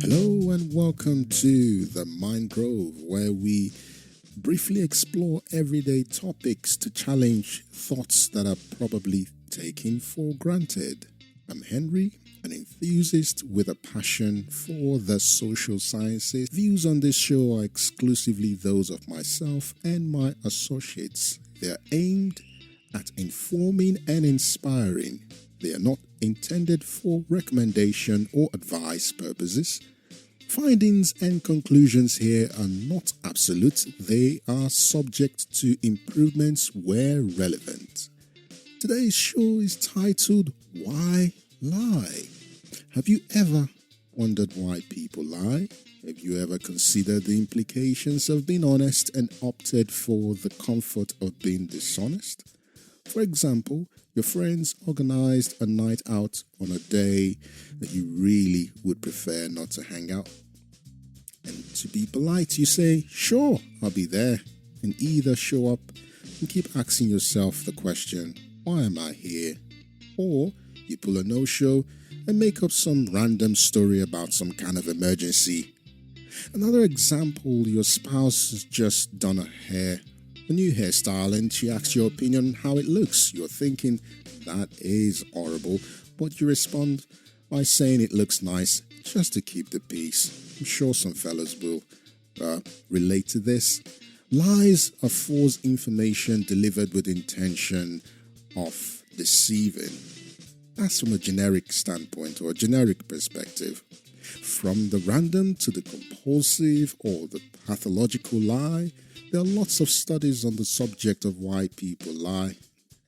Hello and welcome to The Mind Grove, where we briefly explore everyday topics to challenge thoughts that are probably taken for granted. I'm Henry, an enthusiast with a passion for the social sciences. Views on this show are exclusively those of myself and my associates. They are aimed at informing and inspiring. They are not intended for recommendation or advice purposes. Findings and conclusions here are not absolute. They are subject to improvements where relevant. Today's show is titled, Why Lie? Have you ever wondered why people lie? Have you ever considered the implications of being honest and opted for the comfort of being dishonest? For example, your friends organized a night out on a day that you really would prefer not to hang out. And to be polite, you say, sure, I'll be there, and either show up and keep asking yourself the question, why am I here? Or you pull a no-show and make up some random story about some kind of emergency. Another example, your spouse has just done a new hairstyle, and she asks your opinion on how it looks. You're thinking, that is horrible, but you respond by saying it looks nice just to keep the peace. I'm sure some fellas will relate to this. Lies are false information delivered with intention of deceiving. That's from a generic standpoint or a generic perspective. From the random to the compulsive or the pathological lie, there are lots of studies on the subject of why people lie,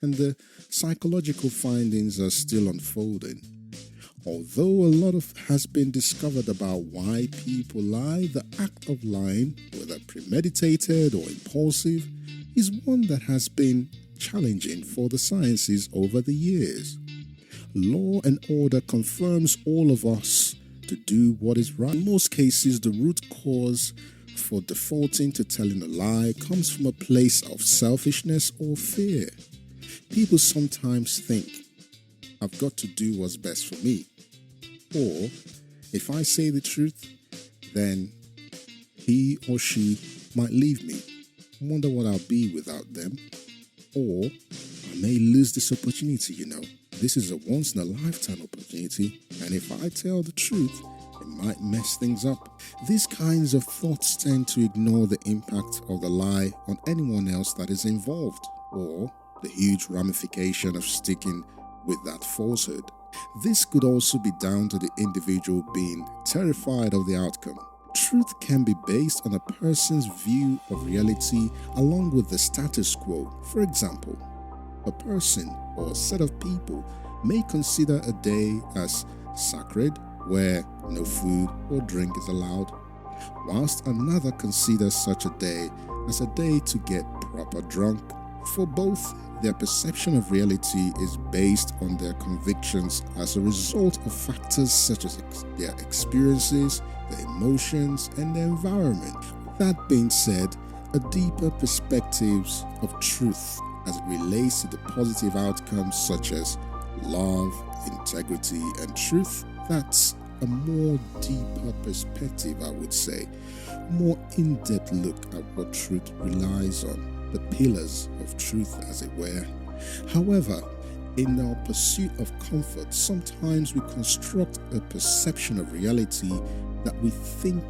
and the psychological findings are still unfolding. Although a lot has been discovered about why people lie, the act of lying, whether premeditated or impulsive, is one that has been challenging for the sciences over the years. Law and order confirms all of us to do what is right. In most cases, the root cause for defaulting to telling a lie comes from a place of selfishness or fear. People sometimes think, I've got to do what's best for me. Or, if I say the truth, then he or she might leave me. I wonder what I'll be without them. Or, I may lose this opportunity, This is a once-in-a-lifetime opportunity, and if I tell the truth, it might mess things up. These kinds of thoughts tend to ignore the impact of the lie on anyone else that is involved, or the huge ramification of sticking with that falsehood. This could also be down to the individual being terrified of the outcome. Truth can be based on a person's view of reality along with the status quo. For example, a person or a set of people may consider a day as sacred where no food or drink is allowed, whilst another considers such a day as a day to get proper drunk. For both, their perception of reality is based on their convictions as a result of factors such as their experiences, their emotions, and their environment. That being said, a deeper perspective of truth as it relates to the positive outcomes such as love, integrity, and truth, that's a more deeper perspective, I would say. A more in-depth look at what truth relies on. The pillars of truth, as it were. However, in our pursuit of comfort, sometimes we construct a perception of reality that we think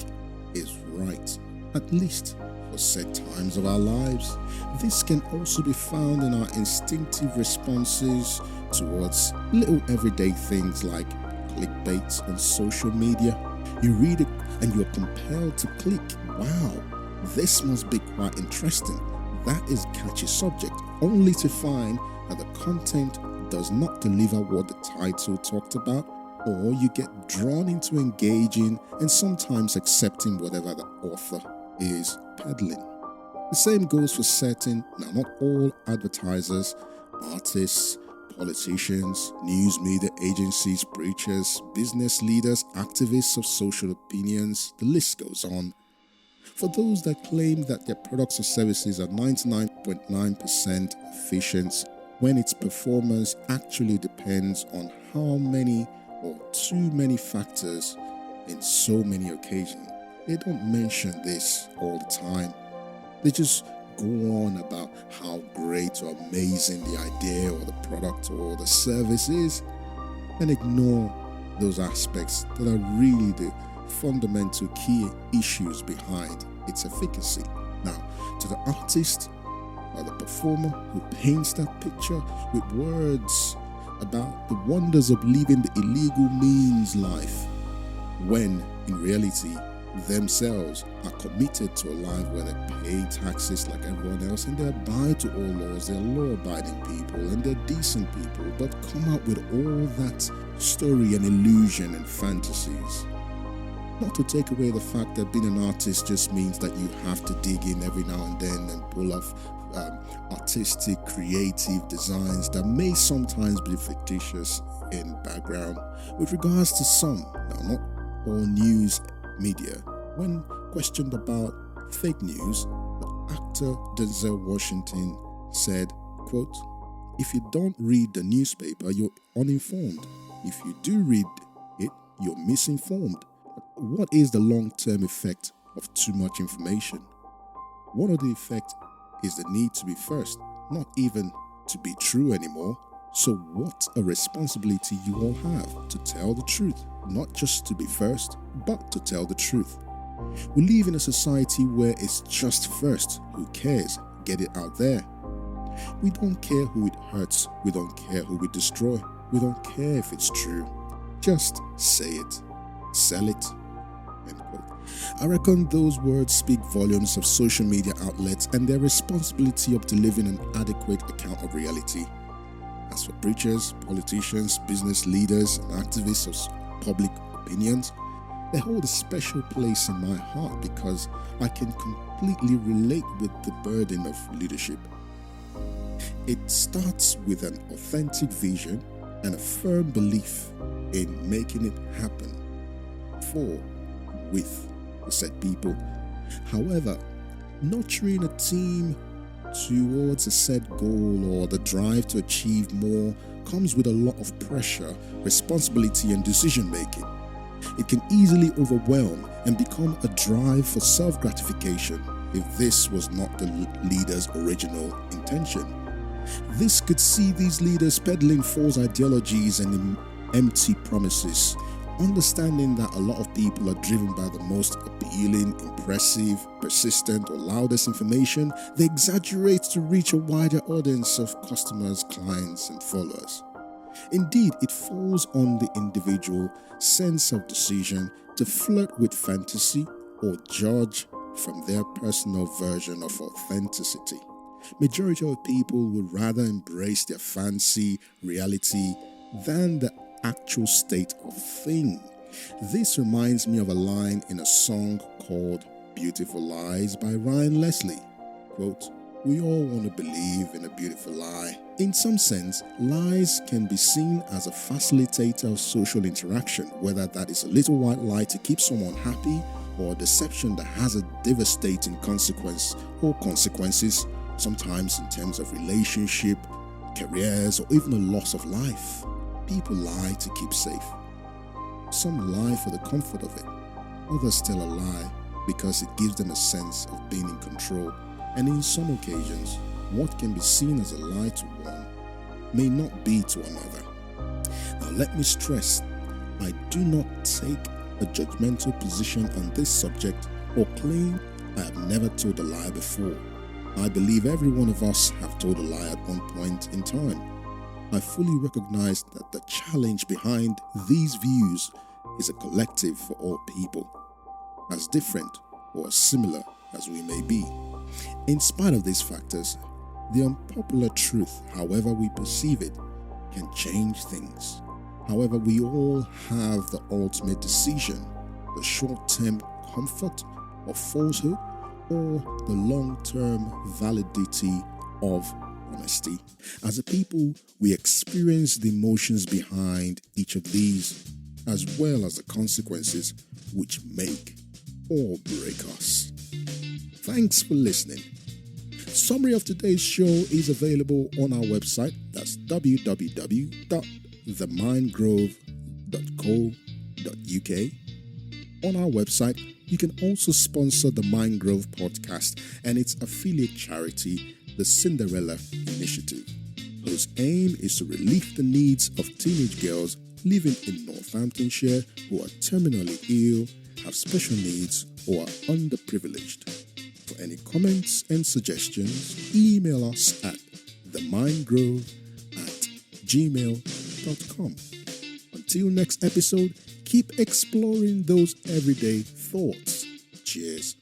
is right, at least for set times of our lives. This can also be found in our instinctive responses towards little everyday things like clickbait on social media. You read it and you're compelled to click. Wow, this must be quite interesting. That is a catchy subject, only to find that the content does not deliver what the title talked about, or you get drawn into engaging and sometimes accepting whatever the author is peddling. The same goes for certain, now not all advertisers, artists, politicians, news media agencies, preachers, business leaders, activists of social opinions, the list goes on. For those that claim that their products or services are 99.9% efficient, when its performance actually depends on how many or too many factors in so many occasions. They don't mention this all the time. They just go on about how great or amazing the idea or the product or the service is and ignore those aspects that are really the fundamental key issues behind its efficacy. Now, to the artist or the performer who paints that picture with words about the wonders of living the illegal means life, when in reality themselves are committed to a life where they pay taxes like everyone else and they abide to all laws, they're law-abiding people and they're decent people, but come out with all that story and illusion and fantasies. Not to take away the fact that being an artist just means that you have to dig in every now and then and pull off artistic, creative designs that may sometimes be fictitious in background. With regards to some, now not all news media, when questioned about fake news, the actor Denzel Washington said, quote, "If you don't read the newspaper, you're uninformed. If you do read it, you're misinformed. What is the long-term effect of too much information? One of the effects is the need to be first, not even to be true anymore. So what a responsibility you all have to tell the truth, not just to be first, but to tell the truth. We live in a society where it's just first. Who cares? Get it out there. We don't care who it hurts. We don't care who we destroy. We don't care if it's true. Just say it. Sell it." End quote. I reckon those words speak volumes of social media outlets and their responsibility of delivering an adequate account of reality. As for preachers, politicians, business leaders, and activists of public opinions, they hold a special place in my heart because I can completely relate with the burden of leadership. It starts with an authentic vision and a firm belief in making it happen for, with the said people. However, nurturing a team towards a set goal or the drive to achieve more comes with a lot of pressure, responsibility, and decision making. It can easily overwhelm and become a drive for self-gratification if this was not the leader's original intention. This could see these leaders peddling false ideologies and empty promises. Understanding that a lot of people are driven by the most appealing, impressive, persistent, or loudest information, they exaggerate to reach a wider audience of customers, clients, and followers. Indeed, it falls on the individual sense of decision to flirt with fantasy or judge from their personal version of authenticity. Majority of people would rather embrace their fancy reality than the actual state of thing. This reminds me of a line in a song called Beautiful Lies by Ryan Leslie. Quote, "We all want to believe in a beautiful lie." In some sense, lies can be seen as a facilitator of social interaction, whether that is a little white lie to keep someone happy or a deception that has a devastating consequence or consequences, sometimes in terms of relationship, careers, or even a loss of life. People lie to keep safe. Some lie for the comfort of it. Others tell a lie because it gives them a sense of being in control. And in some occasions, what can be seen as a lie to one may not be to another. Now let me stress, I do not take a judgmental position on this subject or claim I have never told a lie before. I believe every one of us have told a lie at one point in time. I fully recognize that the challenge behind these views is a collective for all people, as different or similar as we may be. In spite of these factors, the unpopular truth, however we perceive it, can change things. However, we all have the ultimate decision, the short-term comfort of falsehood or the long-term validity of honesty. As a people, we experience the emotions behind each of these, as well as the consequences which make or break us. Thanks for listening. Summary of today's show is available on our website. That's www.themindgrove.co.uk. On our website, you can also sponsor the Mind Grove podcast and its affiliate charity, the Cinderella Initiative, whose aim is to relieve the needs of teenage girls living in Northamptonshire who are terminally ill, have special needs, or are underprivileged. For any comments and suggestions, email us at themindgrove@gmail.com. Until next episode, keep exploring those everyday thoughts. Cheers.